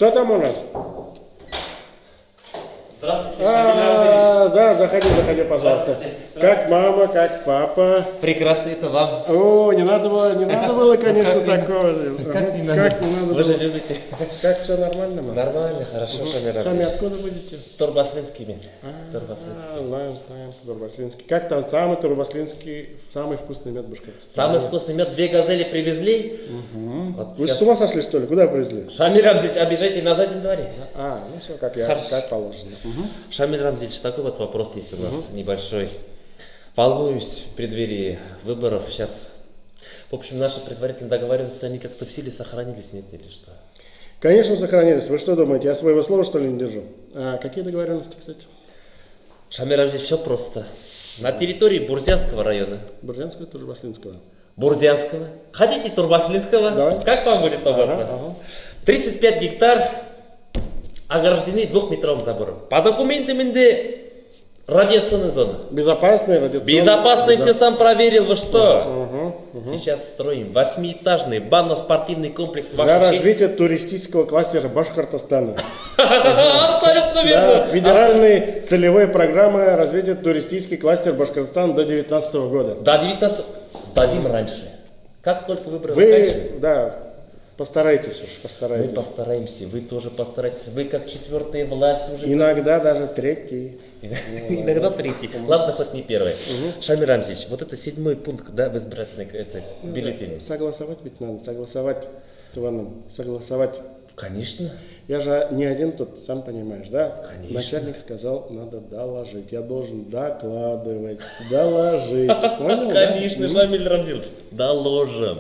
Что там у нас? Здравствуйте, Шамиль Рамзелевич. Да, заходи, пожалуйста. Как мама, как папа? Прекрасно, это вам. О, не надо было, конечно, такого. Как не надо? Вы же любите. Как все нормально, мама? Нормально, хорошо, Шамиль Сами Рамзелевич. откуда будете? Турбаслинский мен. Турбаслинский. Знаем, Турбаслинский. Как там самый Турбаслинский, самый вкусный мед Башкортостана? Самый вкусный мед, 2 газели привезли. Вот Вы сейчас. с ума сошли, что ли? Куда привезли? Шамиль Рамзелевич, обижайте на заднем дворе. Ну все, как положено. Шамиль Рамзелевич, такой вот вопрос есть у нас небольшой. Волнуюсь в преддверии выборов сейчас. В общем, наши предварительные договоренности, они как-то в силе сохранились, нет или что? Конечно, сохранились. Вы что думаете, я своего слова, что ли, не держу? Какие договоренности, кстати? Шамиль Рамзелевич, все просто. На территории Бурзянского района. Бурзянского, Турбаслинского. Бурзянского. Хотите Турбаслинского? Давай. Как вам будет угодно? 35 гектар ограждены 2-метровым забором. По документам радиационная зона. Безопасные, радиационные. Безопасный, все сам проверил, вы что? Сейчас строим 8-этажный банно-спортивный комплекс. Для развития туристического кластера Башкортостана. Абсолютно верно. Да, федеральная целевая программа развития туристический кластер Башкортостана до 2019 года. До 19 дадим раньше. Как только выборы Вы, заканчиваем. да, постарайтесь уж, Мы постарайтесь. постараемся, вы тоже постарайтесь. Вы как четвертая власть уже. Иногда даже третий. Иногда третий. Ладно, хоть не первый. Шамиль Рамзелевич, вот это 7-й пункт, да, в избирательной бюллетене. Согласовать ведь надо, согласовать. Согласовать. Конечно. Я же не один тут, сам понимаешь, да? Конечно. Начальник сказал, надо доложить. Я должен докладывать, доложить. Понял, да? Конечно, Шамиль Рамзелевич, доложим.